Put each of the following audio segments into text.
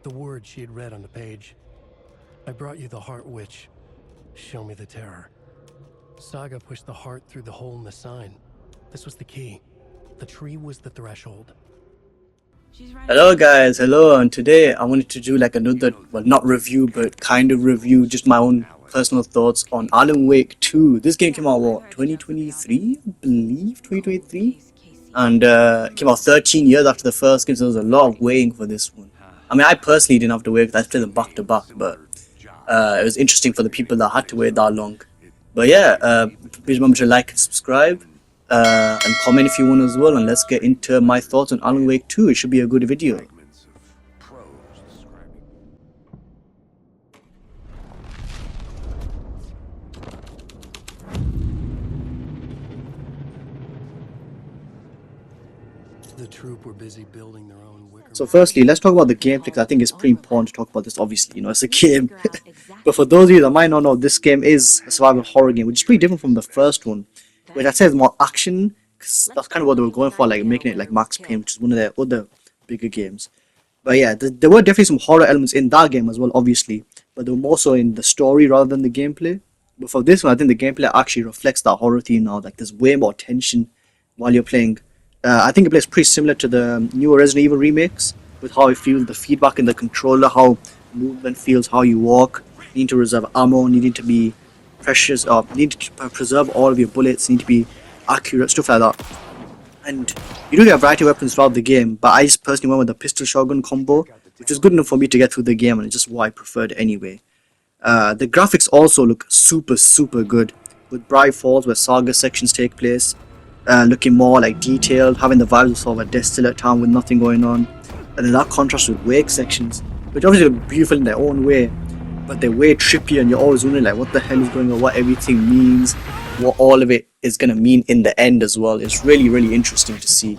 The words she had read on the page. I brought you the Heart Witch. Show me the terror. Saga pushed the heart through the hole in the sign. This was the key. The tree was the threshold. Hello guys, hello, and today I wanted to do like another, well, not review but kind of review, just my own personal thoughts on Alan Wake 2. This game came out, what, 2023? I believe 2023, and it came out 13 years after the first game, so there was a lot of waiting for this one. I mean, I personally didn't have to wait because I played them back to back, but it was interesting for the people that had to wait that long. But yeah, please remember to like and subscribe. And comment if you want as well, and let's get into my thoughts on Alan Wake 2. It should be a good video. The troop were busy building their own wicker. So firstly, let's talk about the gameplay, because I think it's pretty important to talk about this. Obviously, you know, it's a game. But for those of you that might not know, this game is a survival horror game, which is pretty different from the first one, which I say is more action, because that's kind of what they were going for, like making it like Max Payne, which is one of their other bigger games. But yeah, there were definitely some horror elements in that game as well, obviously, but they were more so in the story rather than the gameplay. But for this one, I think the gameplay actually reflects that horror theme now. Like, there's way more tension while you're playing. I think it plays pretty similar to the newer Resident Evil remakes, with how it feels, the feedback in the controller, how movement feels, how you walk. You need to reserve ammo, needing to be precious, or need to preserve all of your bullets, need to be accurate, stuff like that. And you do get a variety of weapons throughout the game, but I just personally went with the pistol shotgun combo, which is good enough for me to get through the game, and it's just what I preferred anyway. The graphics also look super good, with Bright Falls where Saga sections take place, looking more like detailed, having the vibes of sort of a desolate town with nothing going on, and then that contrast with Wake sections, which obviously look beautiful in their own way, but they're way trippy, and you're always wondering like what the hell is going on, what everything means, what all of it is going to mean in the end as well. It's really interesting to see.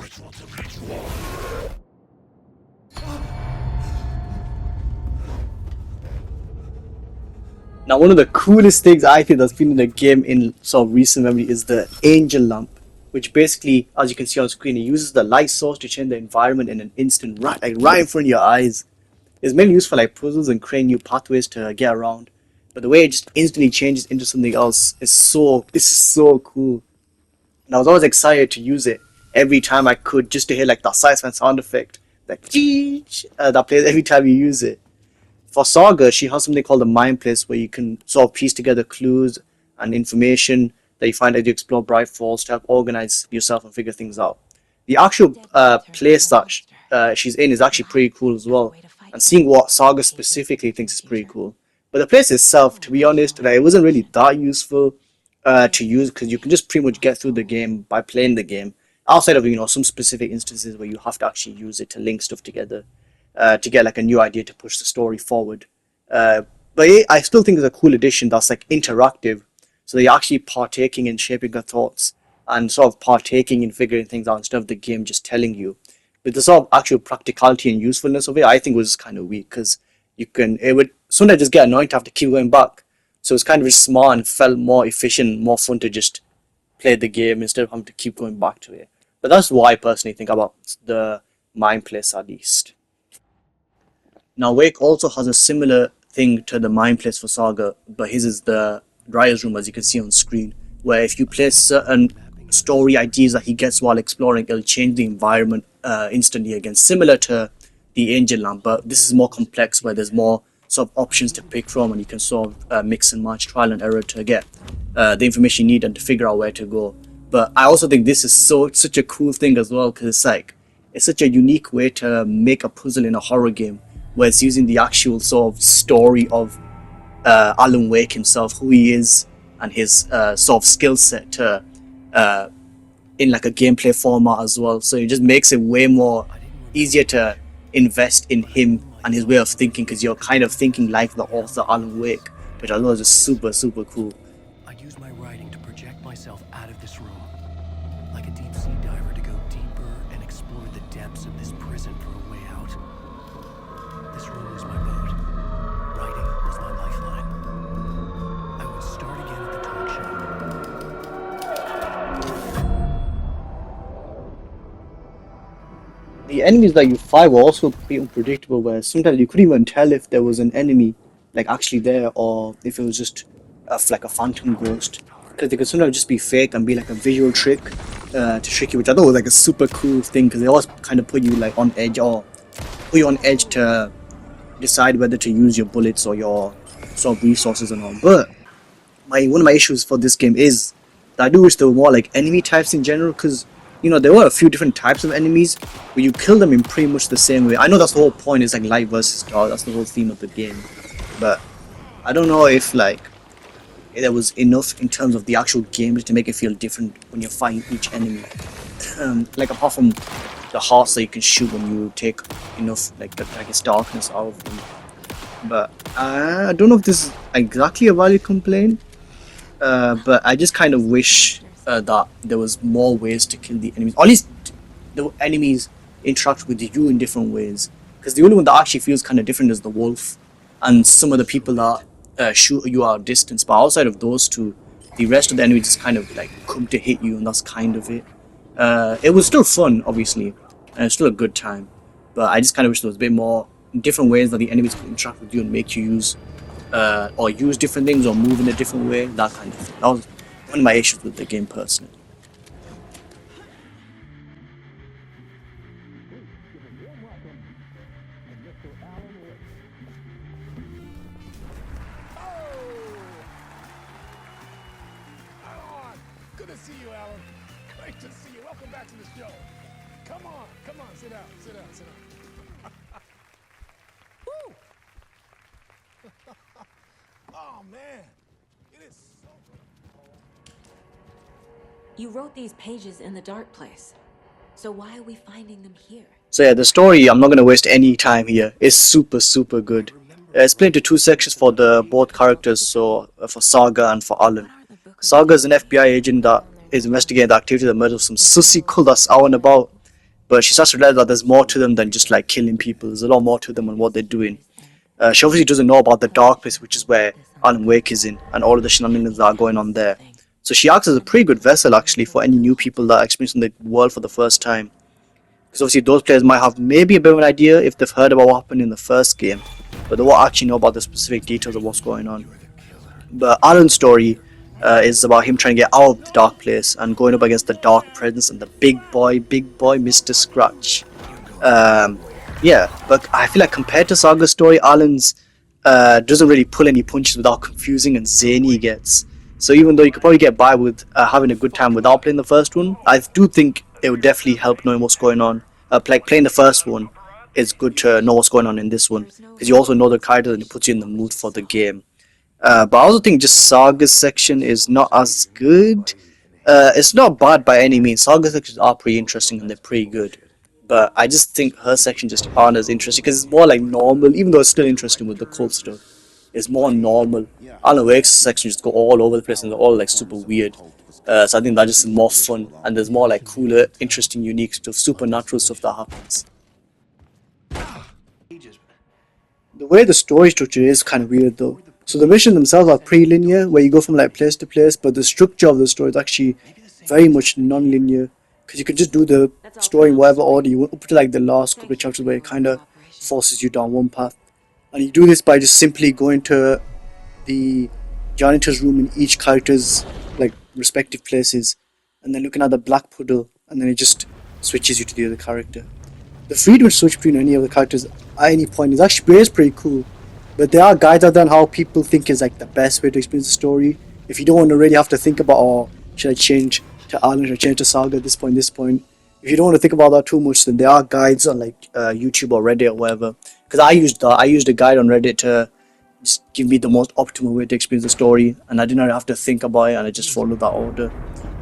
Now, one of the coolest things I think that's been in the game in sort of recent memory is the angel lamp, which basically, as you can see on screen, it uses the light source to change the environment in an instant, right in front of your eyes. It's mainly used for like puzzles and creating new pathways to get around, but the way it just instantly changes into something else is so cool. And I was always excited to use it every time I could, just to hear like that sci-fi sound effect, like that plays every time you use it. For Saga, she has something called the Mind Place, where you can sort of piece together clues and information that you find as you explore Bright Falls to help organize yourself and figure things out. The actual place that she's in is actually pretty cool as well, and seeing what Saga specifically thinks is pretty cool. But the place itself, to be honest, like, it wasn't really that useful to use, because you can just pretty much get through the game by playing the game, outside of, you know, some specific instances where you have to actually use it to link stuff together to get like a new idea to push the story forward. But I still think it's a cool addition that's like interactive, so that you're actually partaking in shaping your thoughts and sort of partaking in figuring things out instead of the game just telling you. But the sort of actual practicality and usefulness of it, I think, was kind of weak, because it would sometimes just get annoying to have to keep going back. So it's kind of just smart and felt more efficient, more fun to just play the game instead of having to keep going back to it. But that's what I personally think about the Mind Place, at least. Now, Wake also has a similar thing to the Mind Place for Saga, but his is the Dryer's Room, as you can see on screen, where if you place certain story ideas that he gets while exploring, it'll change the environment instantly again, similar to the Angel Lamp, but this is more complex, where there's more sort of options to pick from, and you can sort of mix and match, trial and error to get the information you need and to figure out where to go. But I also think this is such a cool thing as well, because it's such a unique way to make a puzzle in a horror game, where it's using the actual sort of story of Alan Wake himself, who he is, and his sort of skill set to in like a gameplay format as well. So it just makes it way more easier to invest in him and his way of thinking, because you're kind of thinking like the author Alan Wake, which I thought was just super cool. I'd use my writing to project myself out of this room, like a deep sea diver, to go deeper and explore the depths of this prison for a way out. This room was my boat. Writing was my lifeline. I would start again at the talk show. the enemies that you fight were also pretty unpredictable, where sometimes you couldn't even tell if there was an enemy like actually there or if it was just like a phantom ghost. Because they could sometimes just be fake and be like a visual trick to trick you, which I thought was like a super cool thing because they always kind of put you like on edge or put you on edge to decide whether to use your bullets or your sort of resources and all. But one of my issues for this game is that I do wish there were more like enemy types in general, because there were a few different types of enemies, but you kill them in pretty much the same way. I know that's the whole point, is like light versus dark, that's the whole theme of the game, but I don't know if like there was enough in terms of the actual gameplay to make it feel different when you're fighting each enemy. Like apart from the hearts that you can shoot when you take enough like I guess darkness out of them. But I don't know if this is exactly a valid complaint. But I just kind of wish that there was more ways to kill the enemies. Or at least the enemies interact with you in different ways. Because the only one that actually feels kind of different is the wolf, and some of the people that shoot you out of distance. But outside of those two, the rest of the enemies just kind of like come to hit you, and that's kind of it. It was still fun, obviously, and it's still a good time. But I just kind of wish there was a bit more different ways that the enemies could interact with you and make you use or use different things or move in a different way, that kind of thing. That was one of my issues with the game personally. Good to see you, Alan. Great to see you. Welcome back to the show. Come on, sit down, sit down, sit down. Woo! Oh man, it is so good. You wrote these pages in the dark place. So why are we finding them here? So yeah, the story, I'm not going to waste any time here. It's super, super good. It's split into two sections for the both characters, so for Saga and for Alan. Saga is an FBI agent that is investigating the activity of the murder of some sussy cult that's out and about. But she starts to realize that there's more to them than just like killing people. There's a lot more to them and what they're doing. She obviously doesn't know about the dark place, which is where Alan Wake is in, and all of the shenanigans that are going on there. So she acts as a pretty good vessel actually for any new people that are experiencing the world for the first time. Because obviously those players might have maybe a bit of an idea if they've heard about what happened in the first game, but they won't actually know about the specific details of what's going on. But Alan's story is about him trying to get out of the dark place and going up against the dark presence and the big boy, Mr. Scratch. Yeah, but I feel like compared to Saga's story, Alan's doesn't really pull any punches with how confusing and zany he gets. So even though you could probably get by with having a good time without playing the first one, I do think it would definitely help knowing what's going on. Like playing the first one, it's good to know what's going on in this one, because you also know the characters and it puts you in the mood for the game. But I also think just Saga's section is not as good. It's not bad by any means. Saga's sections are pretty interesting and they're pretty good. But I just think her section just aren't as interesting because it's more like normal, even though it's still interesting with the cult stuff. It's more normal. Alan Wake's section just go all over the place and they're all like super weird. So I think that's just more fun and there's more like cooler, interesting, unique stuff, supernatural stuff that happens. The way the story structure is kind of weird though. So the missions themselves are pretty linear, where you go from like place to place, but the structure of the story is actually very much non-linear. Because you can just do the story in whatever order you want, up to like the last couple of chapters where it kind of forces you down one path. And you do this by just simply going to the janitor's room in each character's like respective places, and then looking at the black puddle, and then it just switches you to the other character. The freedom to switch between any of the characters at any point is actually pretty cool. But there are guides out there on how people think is like the best way to experience the story. If you don't want to really have to think about, oh, should I change to Alan, should I change to Saga at this point. If you don't want to think about that too much, then there are guides on like YouTube or Reddit or whatever. Because I used a guide on Reddit to just give me the most optimal way to experience the story, and I didn't have to think about it, and I just followed that order.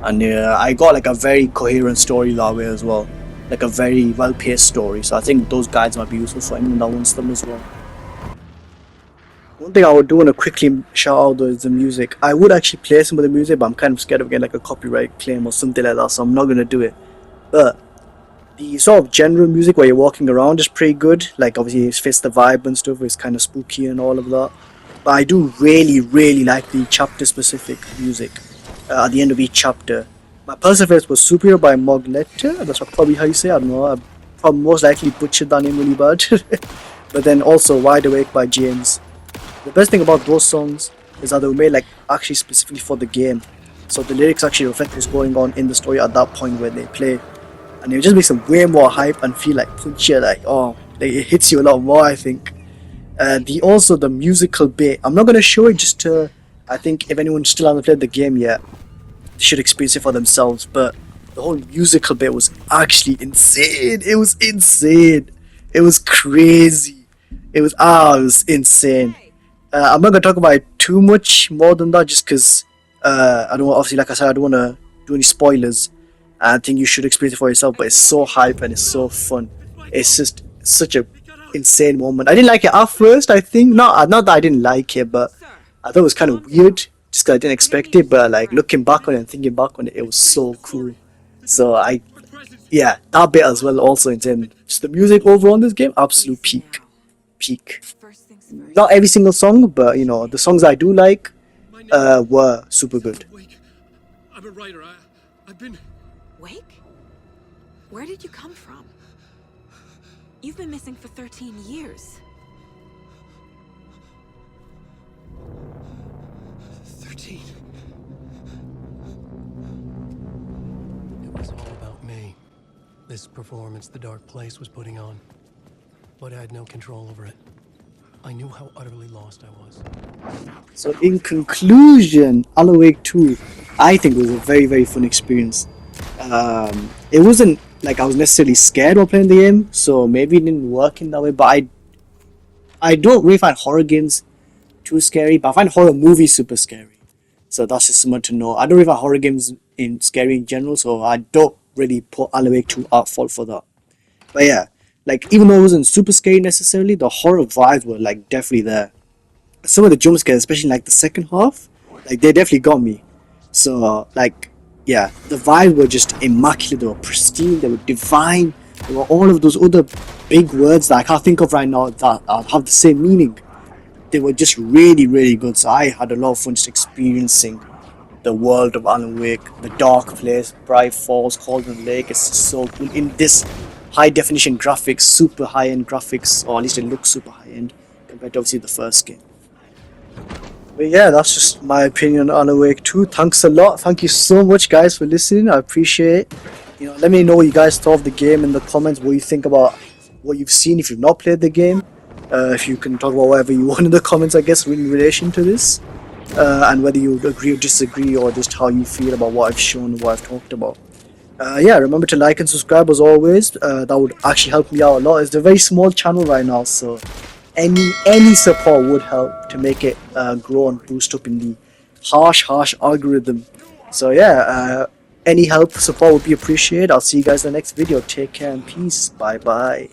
And I got like a very coherent story that way as well, like a very well-paced story. So I think those guides might be useful for anyone that wants them as well. One thing I would do want to quickly shout out though is the music. I would actually play some of the music, but I'm kind of scared of getting like a copyright claim or something like that, so I'm not going to do it. But the sort of general music where you're walking around is pretty good. Like obviously it fits the vibe and stuff, it's kind of spooky and all of that. But I do really like the chapter specific music at the end of each chapter. My personal favorite was Superior by Mogletta, that's probably how you say it, I don't know. probably most likely butchered that name really bad. But then also Wide Awake by James. The best thing about those songs is that they were made like actually specifically for the game. So the lyrics actually reflect what's going on in the story at that point when they play. And it just makes them way more hype and feel like punchier, like it hits you a lot more, I think. The musical bit, I'm not gonna show it just to, I think if anyone still hasn't played the game yet, they should experience it for themselves. But the whole musical bit was actually insane. It was insane. It was crazy. It was insane. I'm not gonna talk about it too much more than that, just because I don't want, obviously, like I said, I don't want to do any spoilers. I think you should experience it for yourself. But it's so hype and it's so fun. It's just such a insane moment. I didn't like it at first. I think not that I didn't like it, but I thought it was kind of weird, just because I didn't expect it. But like looking back on it and thinking back on it, it was so cool. So that bit as well also insane. Just the music overall in this game, absolute peak. Not every single song, but the songs I do like were super good. I'm a writer. I've been... Wake? Where did you come from? You've been missing for 13 years. 13. It was all about me. This performance the Dark Place was putting on. But I had no control over it. I knew how utterly lost I was. So in conclusion, Alan Wake 2, I think was a very, very fun experience. It wasn't like I was necessarily scared while playing the game, so maybe it didn't work in that way, but I don't really find horror games too scary, but I find horror movies super scary. So that's just something to know. I don't really find horror games scary in general, so I don't really put Alan Wake 2 at fault for that. But yeah, like even though it wasn't super scary necessarily, the horror vibes were like definitely there. Some of the jump scares, especially like the second half, like they definitely got me. So yeah, the vibes were just immaculate. They were pristine. They were divine. There were all of those other big words that I can't think of right now that have the same meaning. They were just really, really good. So I had a lot of fun just experiencing the world of Alan Wake, the dark place, Bright Falls, Cauldron Lake. It's just so cool in this high definition graphics, super high end graphics, or at least it looks super high end compared to obviously the first game. But yeah, that's just my opinion on Alan Wake 2. Thanks a lot. Thank you so much, guys, for listening. I appreciate it. Let me know what you guys thought of the game in the comments. What you think about what you've seen if you've not played the game. If you can talk about whatever you want in the comments, I guess, in relation to this. And whether you agree or disagree, or just how you feel about what I've shown and what I've talked about. Yeah, remember to like and subscribe as always. That would actually help me out a lot. It's a very small channel right now, so any support would help to make it grow and boost up in the harsh algorithm. So yeah, any help, support would be appreciated. I'll see you guys in the next video. Take care and peace. Bye bye.